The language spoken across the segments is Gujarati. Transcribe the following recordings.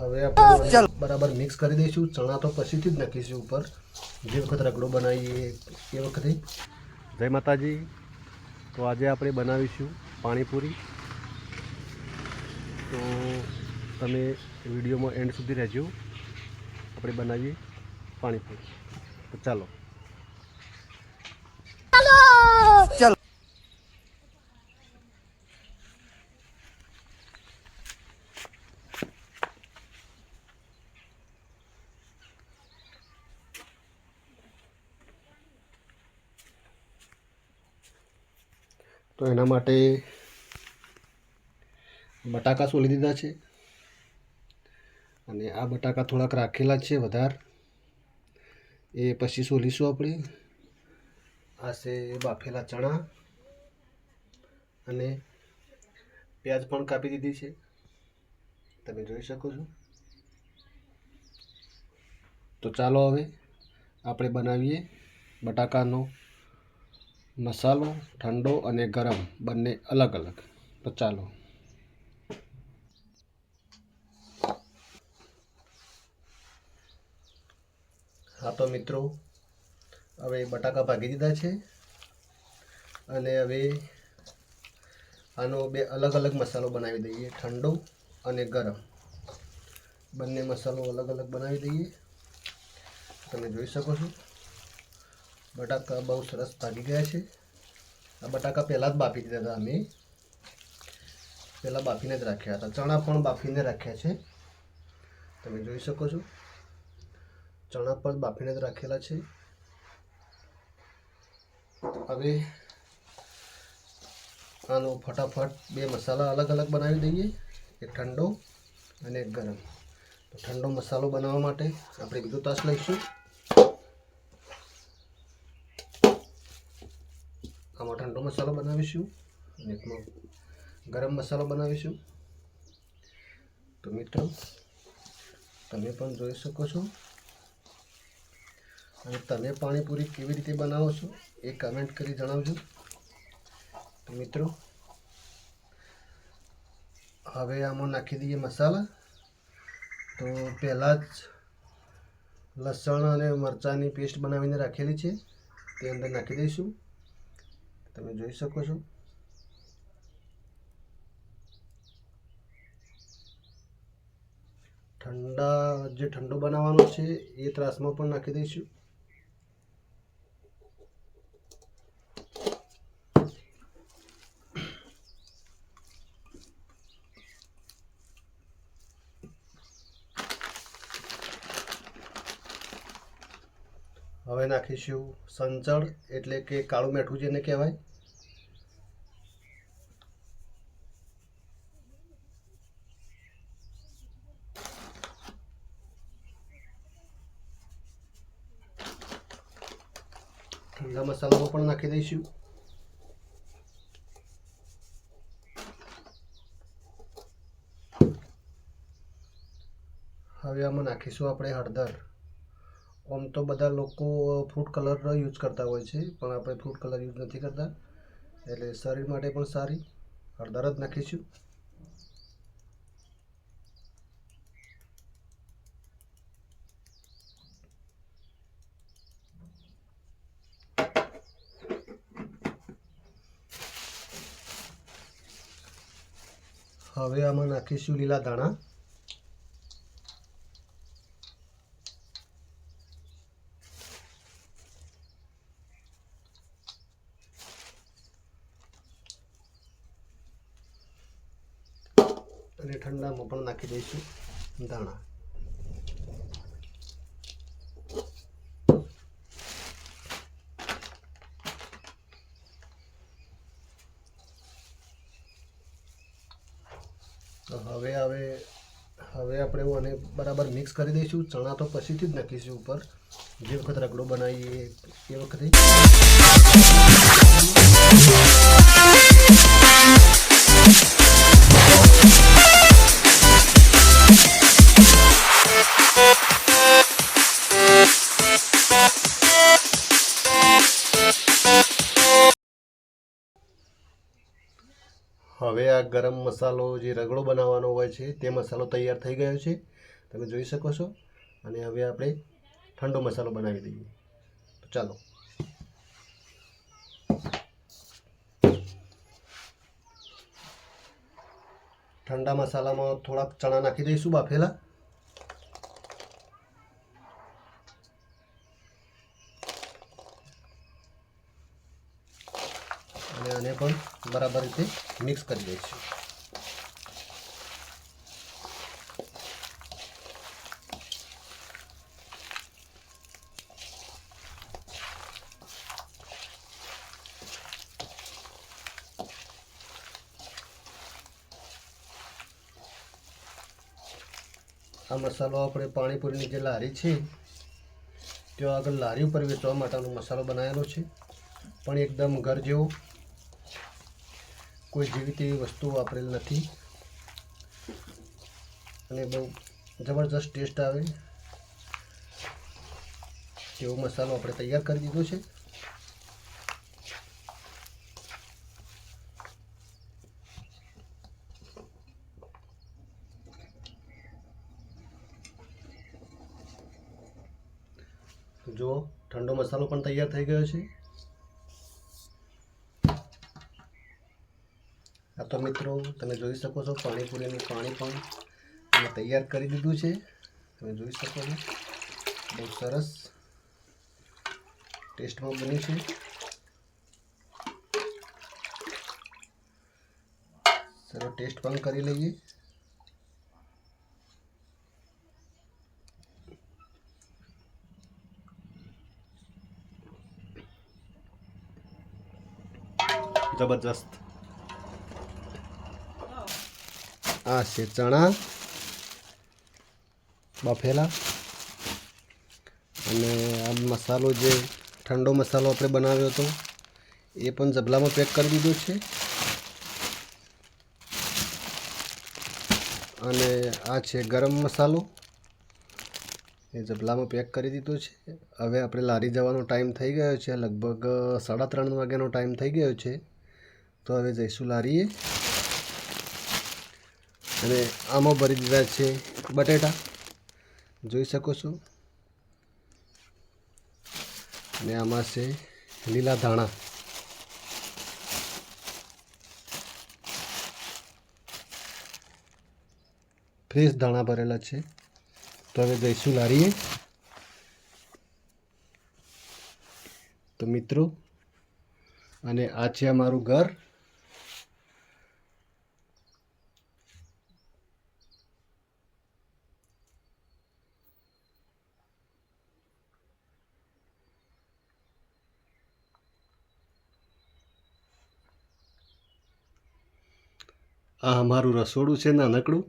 હવે આપણે બરાબર મિક્સ કરી દઈશું. ચણા તો પછીથી જ નાખીશું ઉપર, જે વખત રગડો બનાવીએ એ વખતે. જય માતાજી. તો આજે આપણે બનાવીશું પાણીપુરી. તો તમે વિડીયોમાં એન્ડ સુધી રહેજો. આપણે બનાવીએ પાણીપુરી. તો ચાલો. તો એના માટે બટાકા સોલી દીધા છે, અને આ બટાકા થોડાક રાખેલા છે વધારે, એ પછી સોલીશું આપણે. આ છે બાફેલા ચણા, અને પ્યાજ પણ કાપી દીધી છે, તમે જોઈ શકો છો. તો ચાલો હવે આપણે બનાવીએ બટાકાનો મસાલો, ઠંડો અને ગરમ બંને અલગ અલગ. તો ચાલો. હા તો મિત્રો, હવે બટાકા ભાગી દીધા છે, અને હવે આનો બે અલગ અલગ મસાલો બનાવી દઈએ. ઠંડો અને ગરમ બંને મસાલો અલગ અલગ બનાવી દઈએ. તમે જોઈ શકો છો બટાકા બહુ સરસ ભાગી ગયા છે. આ બટાકા પહેલાં જ બાફી દીધા હતા, અમે પહેલાં બાફીને જ રાખ્યા હતા. ચણા પણ બાફીને રાખ્યા છે, તમે જોઈ શકો છો. ચણા પણ બાફીને જ રાખેલા છે. હવે આનો ફટાફટ બે મસાલા અલગ અલગ બનાવી દઈએ, એક ઠંડો અને એક ગરમ. તો ઠંડો મસાલો બનાવવા માટે આપણે બીજો તાસ લઈશું. આમાં ઠંડો મસાલો બનાવીશું, અને એકમાં ગરમ મસાલો બનાવીશું. તો મિત્રો, તમે પણ જોઈ શકો છો. અને તમે પાણીપુરી કેવી રીતે બનાવો છો એ કમેન્ટ કરી જણાવજો. તો મિત્રો, હવે આમાં નાખી દઈએ મસાલા. તો પહેલાં જ લસણ અને મરચાંની પેસ્ટ બનાવીને રાખેલી છે, તે અંદર નાખી દઈશું. તમે જોઈ શકો છો. જે ઠંડો બનાવવાનો છે એ ત્રાસમાં પણ નાખી દઈશું. હવે નાખીશું સંચળ, એટલે કે કાળું મીઠું જેને કહેવાય. ઠંડા મસાલામાં પણ નાખી દઈશું. હવે આમાં નાખીશું આપણે હળદર. આમ તો બધા લોકો ફૂડ કલર યુઝ કરતા હોય છે, પણ આપણે ફૂડ કલર યુઝ નથી કરતા, એટલે શરીર માટે પણ સારી હળદર જ નાખીશું. હવે આમાં નાખીશું લીલા ધાણા. અને ઠંડામાં પણ નાખી દઈશું ધાણા. તો હવે આપણે આને બરાબર મિક્સ કરી દઈશું. ચણા તો પછીથી જ નાખીશું ઉપર, જે વખત રગડો બનાવીએ એ વખતે. હવે આ ગરમ મસાલો જે રગડો બનાવવાનો હોય છે તે મસાલો તૈયાર થઈ ગયો છે, તમે જોઈ શકો છો. અને હવે આપણે ઠંડો મસાલો બનાવી દઈએ. તો ચાલો. ઠંડા મસાલામાં થોડાક ચણા નાખી દઈશું બાફેલા. અને આને પણ બરાબર રીતે મિક્સ કરી દઈશું. આ મસાલો આપણે પાણીપુરીની જે લારી છે ત્યાં આગળ લારી ઉપર વેચવા માટેનો મસાલો બનાવેલો છે, પણ એકદમ ઘર જેવો, કોઈ જેવી તેવી વસ્તુ વાપરેલ નથી અને બહુ જબરજસ્ત ટેસ્ટ આવે તેવો મસાલો આપણે તૈયાર કરી દીધો છે. જો ઠંડો મસાલો પણ તૈયાર થઈ ગયો છે. આ તો મિત્રો તમે જોઈ શકો છો પાણીપુરીનું પાણી પણ અમે તૈયાર કરી દીધું છે. તમે જોઈ શકો છો બહુ સરસ ટેસ્ટમાં બન્યું છે. ચલો ટેસ્ટ પણ કરી લઈએ. જબરજસ્ત. આ છે ચણા બાફેલા અને આ મસાલો જે ઠંડો મસાલો આપણે બનાવ્યો હતો એ પણ જબલામાં પેક કરી દીધો છે. અને આ છે ગરમ મસાલો, એ જબલામાં પેક કરી દીધો છે. હવે આપણે લારી જવાનો ટાઈમ થઈ ગયો છે, લગભગ 3:30 વાગ્યાનો ટાઈમ થઈ ગયો છે. તો હવે જઈશું લારીએ. અને આમાં ભરી દીધા છે બટેટા, જોઈ શકો છો. અને આમાં છે લીલા ધાણા. ફ્રેશ ધાણા ભરેલા છે. તો હવે જઈશું લારીએ. તો મિત્રો, અને આ છે અમારું ઘર. આ અમારું રસોડું છે નાનકડું.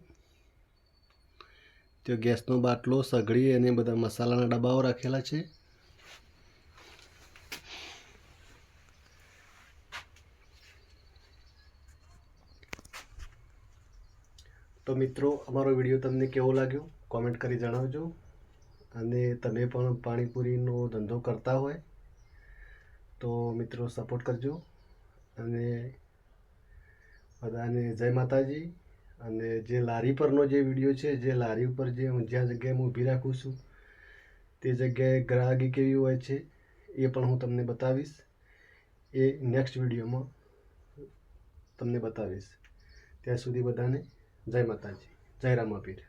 તો ગેસનો બાટલો, સગડી અને બધા મસાલાના ડબ્બાઓ રાખેલા છે. તો મિત્રો, અમારો વિડીયો તમને કેવો લાગ્યો કોમેન્ટ કરી જણાવજો. અને તમે પણ પાણીપુરીનો ધંધો કરતા હોય તો મિત્રો સપોર્ટ કરજો. અને બધાને જય માતાજી. અને જે લારી પરનો જે વિડીયો છે, જે લારી ઉપર જે જ્યાં જગ્યાએ હું ઊભી રાખું છું તે જગ્યાએ ગ્રાહકી કેવી હોય છે એ પણ હું તમને બતાવીશ. એ નેક્સ્ટ વિડીયોમાં તમને બતાવીશ. ત્યાં સુધી બધાને જય માતાજી, જય રામાપીર.